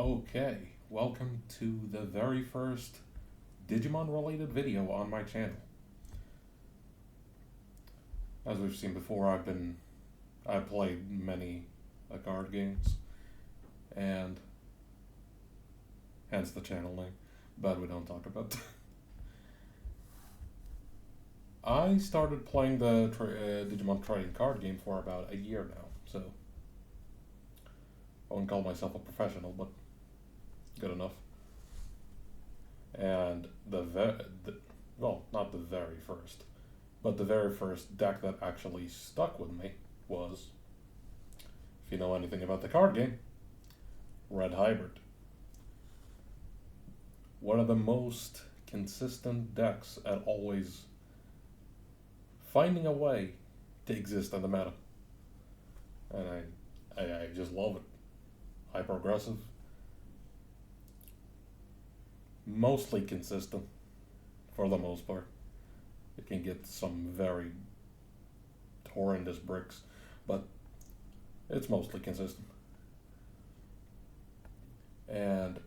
Okay, welcome to the very first Digimon related video on my channel. As we've seen before, I've played many card games, and hence the channel name, but we don't talk about that. I started playing the Digimon trading card game for about a year now, so I wouldn't call myself a professional, but good enough. And well, not the very first, but the very first deck that actually stuck with me was, if you know anything about the card game, Red Hybrid. One of the most consistent decks at always finding a way to exist in the meta. And I just love it. Hyper aggressive. Mostly consistent, for the most part. It can get some very horrendous bricks, but it's mostly consistent. And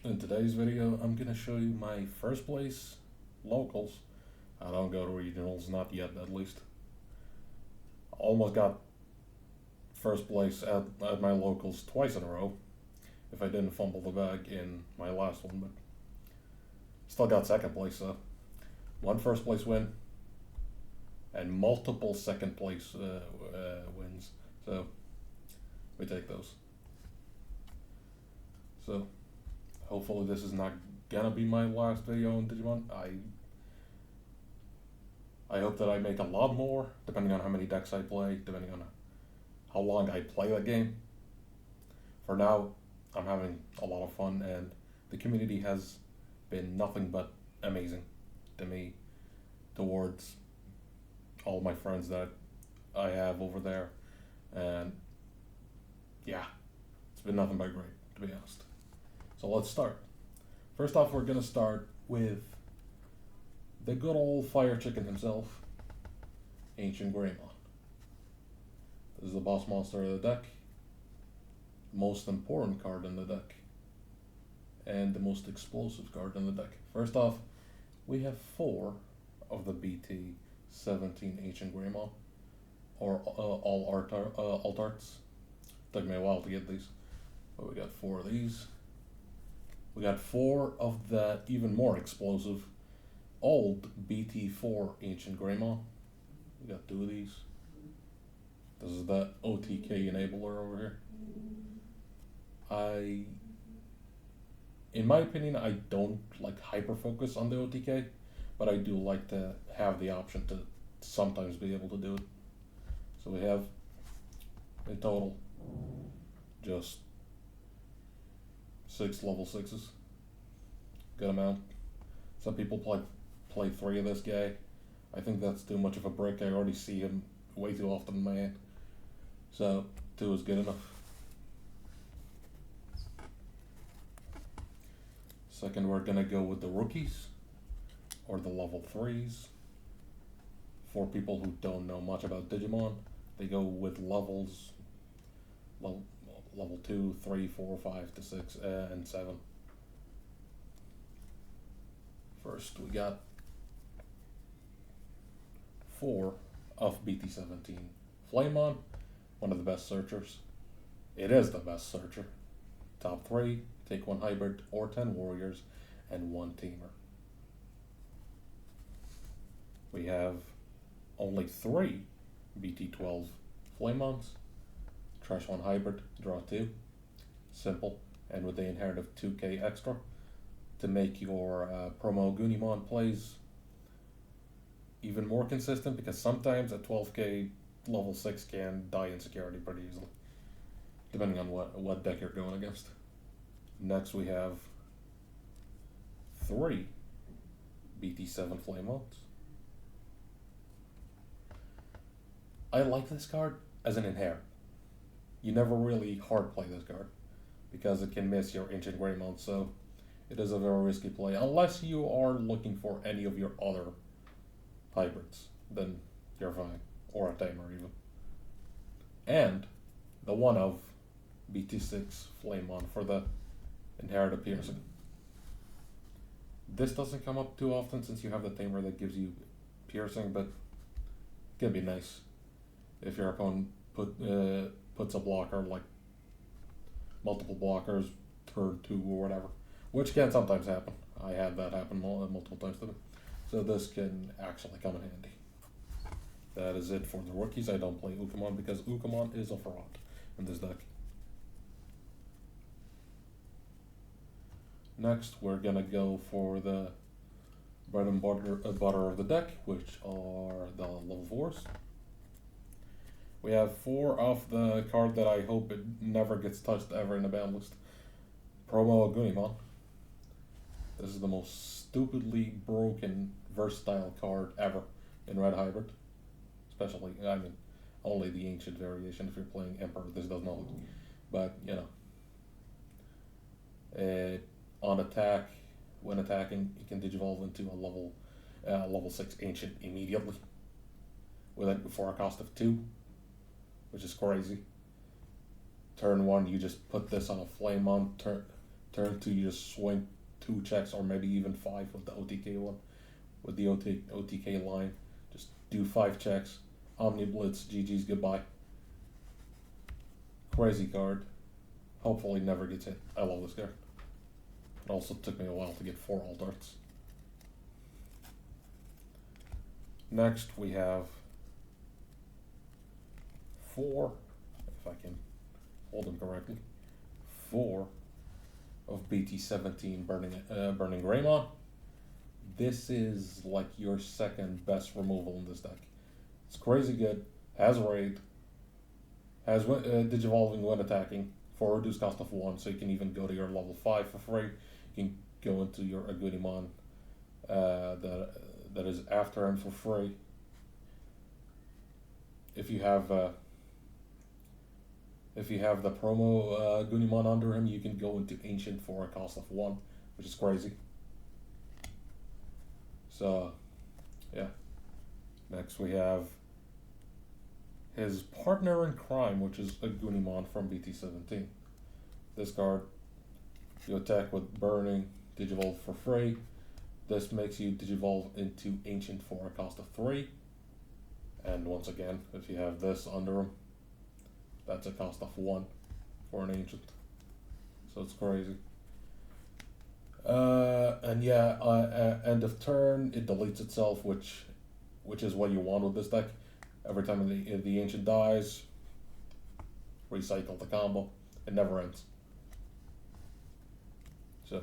in today's video, I'm going to show you my first place locals. I don't go to regionals, not yet at least. Almost got first place at my locals twice in a row, if I didn't fumble the bag in my last one, but still got second place, so one first place win and multiple second place wins, so we take those. So hopefully this is not gonna be my last video on Digimon. I hope that I make a lot more, depending on how many decks I play, depending on how long I play that game. For now, I'm having a lot of fun, and the community has been nothing but amazing to me, towards all my friends that I have over there, and yeah, it's been nothing but great, to be honest. So let's start. First off, we're gonna start with the good old fire chicken himself, Ancient Greymon. This is the boss monster of the deck, most important card in the deck, and the most explosive card in the deck. First off, we have 4 of the BT14 Ancient Greymon, or all alt arts. Took me a while to get these, but we got 4 of these. We got 4 of the even more explosive old BT4 Ancient Greymon. We got 2 of these. This is the OTK enabler over here. In my opinion, I don't like hyper focus on the OTK, but I do like to have the option to sometimes be able to do it. So we have in total just 6 level 6s. Good amount. Some people play 3 of this guy. I think that's too much of a brick. I already see him way too often in my hand. So 2 is good enough. Second, we're gonna go with the rookies, or the level 3s. For people who don't know much about Digimon, they go with levels, level 2, 3, 4, 5 to 6, and 7. First, we got 4 of BT14 Flamemon, one of the best searchers. It is the best searcher. Top 3, take 1 hybrid or 10 warriors and 1 teamer. We have only 3 BT12 Flamemons. Trash 1 hybrid, draw 2. Simple, and with the inherited 2k extra to make your promo Gunimon plays even more consistent, because sometimes a 12k level 6 can die in security pretty easily, depending on what deck you're going against. Next, we have 3 BT7 Flamemons. I like this card as an inherit. You never really hard play this card, because it can miss your Ancient Greymon, so it is a very risky play, unless you are looking for any of your other hybrids, then you're fine, or a tamer even. And the one of BT6 Flamon for the inherited piercing. This doesn't come up too often since you have the tamer that gives you piercing, but it can be nice if your opponent puts a blocker, like multiple blockers, turn 2 or whatever, which can sometimes happen. I had that happen multiple times to me. So this can actually come in handy. That is it for the rookies. I don't play Ukamon because Ukamon is a fraud in this deck. Next, we're gonna go for the bread and butter of the deck, which are the level 4s. We have 4 of the card that I hope it never gets touched ever in the ban list. Promo Gunimon. This is the most stupidly broken, versatile card ever in Red Hybrid. Especially, I mean, only the ancient variation. If you're playing Emperor, this does not. But, you know. On attack, when attacking, it can digivolve into a level 6 ancient immediately. For a cost of 2, which is crazy. Turn 1, you just put this on a Flamon. Turn 2, you just swing 2 checks or maybe even 5 with the OTK one. With the OTK line, just do 5 checks. Omni Blitz, GG's, goodbye. Crazy card. Hopefully never gets hit. I love this card. It also took me a while to get 4 alt arts. Next we have 4, if I can hold them correctly, 4 of BT14 Burning Greymon. This is like your second best removal in this deck. It's crazy good, has raid, has digivolving when attacking for a reduced cost of 1, so you can even go to your level 5 for free. You can go into your Agudimon that is after him for free. If you have the promo Gunimon under him, you can go into Ancient for a cost of 1, which is crazy. So, yeah. Next we have his partner in crime, which is a Gunimon from BT17. This card, you attack with Burning, digivolve for free. This makes you digivolve into Ancient for a cost of 3. And once again, if you have this under him, that's a cost of 1 for an Ancient. So it's crazy. And yeah, end of turn, it deletes itself, which is what you want with this deck. Every time the Ancient dies, recycle the combo. It never ends. So,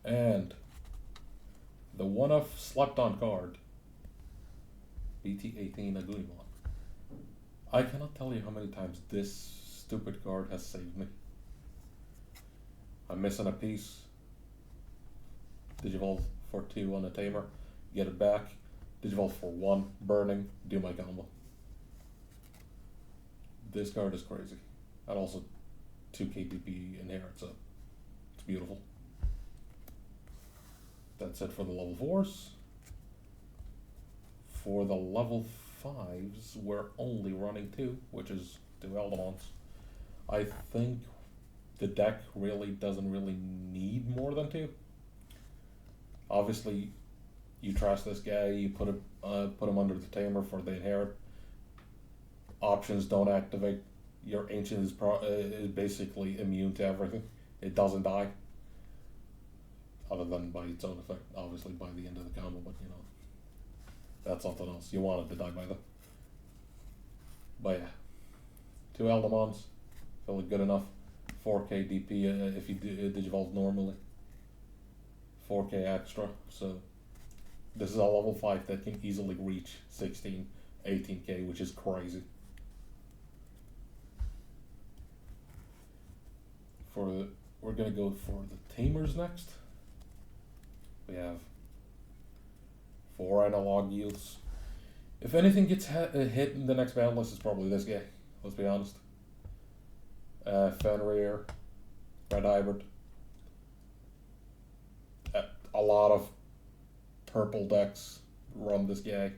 and the one-off slept-on card, BT18 Agudimon. I cannot tell you how many times this stupid card has saved me. I'm missing a piece. Digivolve for 2 on a tamer, get it back. Digivolve for 1, burning, do my combo. This card is crazy. And also 2 KDP inherit, so it's beautiful. That's it for the level 4s. For the level 5s, we're only running 2, which is 2 Eldamons. I think the deck doesn't really need more than 2. Obviously, you trust this guy, you put him under the tamer for the inherit. Options don't activate. Your Ancient is basically immune to everything. It doesn't die. Other than by its own effect, obviously by the end of the combo, but you know, that's something else. You want it to die by the. But yeah, 2 Eldamons, feel good enough. 4k DP if you digivolve normally. 4k extra, so this is a level 5 that can easily reach 16, 18k, which is crazy. We're gonna go for the Tamers next. We have 4 analog youths. If anything gets hit in the next battle list, it's probably this guy, let's be honest. Fenrir, Red Hybrid. A lot of purple decks run this guy.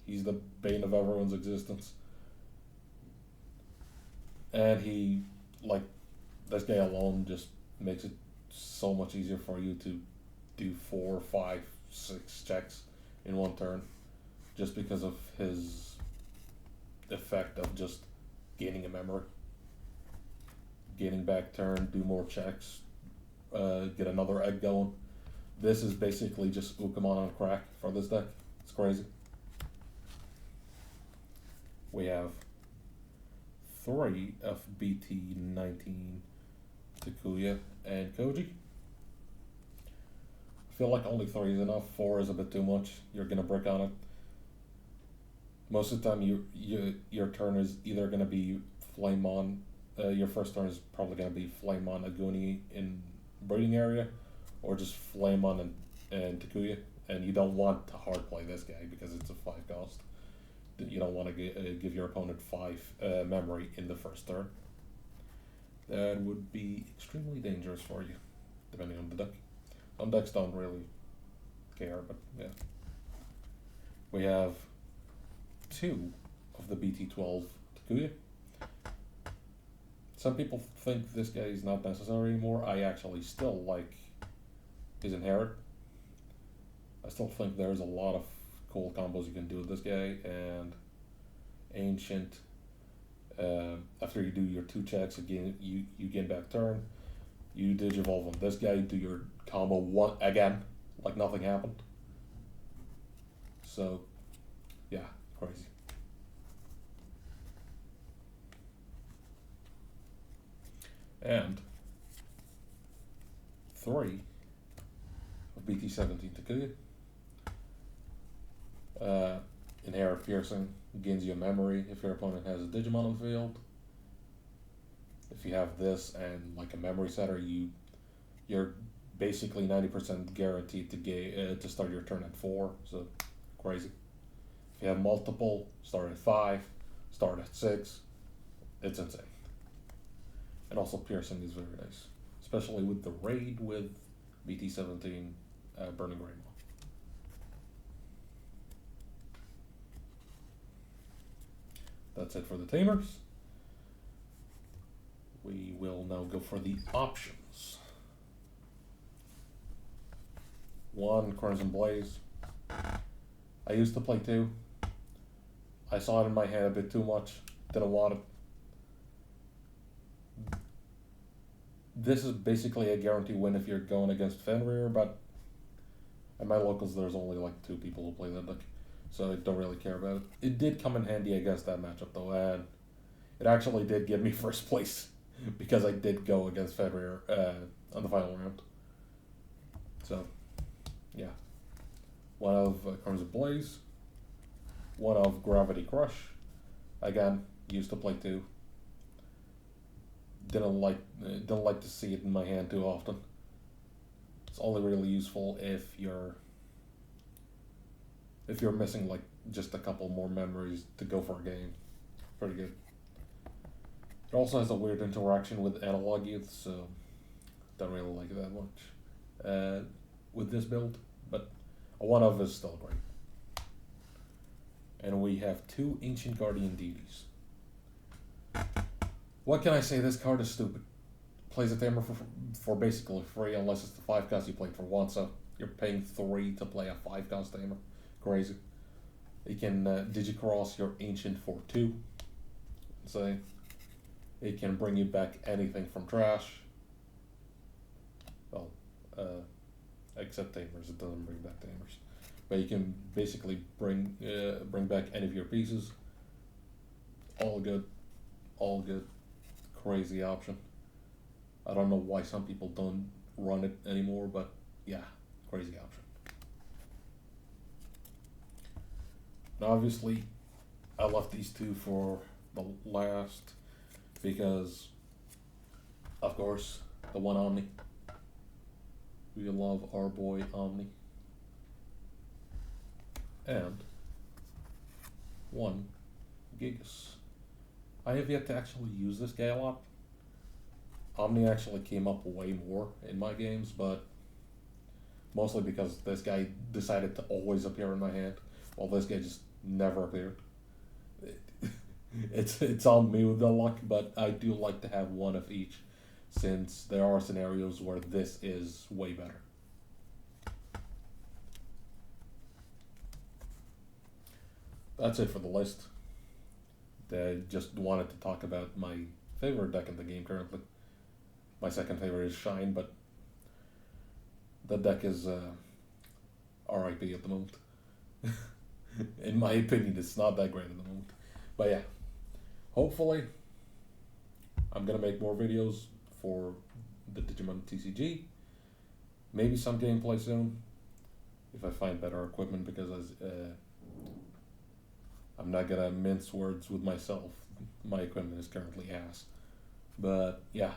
He's the bane of everyone's existence. And he like this guy alone just makes it so much easier for you to do 4, 5, 6 checks in one turn, just because of his effect of just gaining a memory, gaining back turn, do more checks, get another egg going. This is basically just Ukamon on crack for this deck. It's crazy. We have 3 of BT14 Takuya and Koji. I feel like only 3 is enough. 4 is a bit too much. You're gonna brick on it. Most of the time, your turn is either gonna be Flame on. Your first turn is probably gonna be Flame on Aguni in breeding area, or just Flame on and Takuya. And you don't want to hard play this guy because it's a 5 cost. You don't want to give your opponent 5 memory in the first turn. That would be extremely dangerous for you, depending on the deck. Some decks don't really care, but yeah. We have 2 of the BT12 Takuya. Some people think this guy is not necessary anymore. I actually still like his inherit. I still think there's a lot of cool combos you can do with this guy, and Ancient. After you do your 2 checks, again you gain back turn. You Digivolve on this guy, do your combo one again, like nothing happened. So, yeah, crazy. And 3 of BT17 Takuya. Inherit Piercing gains you a memory if your opponent has a Digimon on the field. If you have this and like a memory setter, you're basically 90% guaranteed to start your turn at 4. So crazy. If you have multiple, start at 5, start at 6. It's insane. And also Piercing is very nice, especially with the raid with BT17 Burning Rainbow. That's it for the tamers. We will now go for the options. 1, Crimson Blaze. I used to play 2. I saw it in my hand a bit too much. Didn't want it. This is basically a guarantee win if you're going against Fenrir, but at my locals there's only like 2 people who play that deck, so I don't really care about it. It did come in handy against that matchup though, and it actually did give me first place because I did go against Fenrir on the final round. So, yeah. 1 of Crimson Blaze, 1 of Gravity Crush. Again, used to play 2. Didn't like to see it in my hand too often. It's only really useful if you're missing like just a couple more memories to go for a game. Pretty good. It also has a weird interaction with Analog Youth, so don't really like it that much with this build, but a 1 of is still great. And we have 2 Ancient Guardian Deities. What can I say? This card is stupid. Plays a tamer for basically free unless it's the 5 cost you played for 1, so you're paying 3 to play a 5 cost tamer. Crazy. You can Digicross your Ancient for 2. Say it can bring you back anything from trash. Well, except tamers. It doesn't bring back tamers, but you can basically bring back any of your pieces. All good, all good. Crazy option. I don't know why some people don't run it anymore, but yeah, crazy option. Now obviously, I left these 2 for the last because, of course, the 1 Omni. We love our boy Omni. And 1 Gigas. I have yet to actually use this guy a lot. Omni actually came up way more in my games, but mostly because this guy decided to always appear in my hand, while this guy just never appeared. It's on me with the luck, but I do like to have one of each, since there are scenarios where this is way better. That's it for the list. I just wanted to talk about my favorite deck in the game currently. My second favorite is Shine, but the deck is RIP at the moment. In my opinion, it's not that great at the moment. But yeah, hopefully, I'm gonna make more videos for the Digimon TCG. Maybe some gameplay soon, if I find better equipment, because I'm not gonna mince words with myself. My equipment is currently ass. But yeah,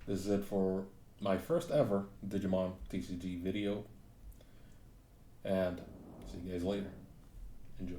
this is it for my first ever Digimon TCG video. And see you guys later. Enjoy.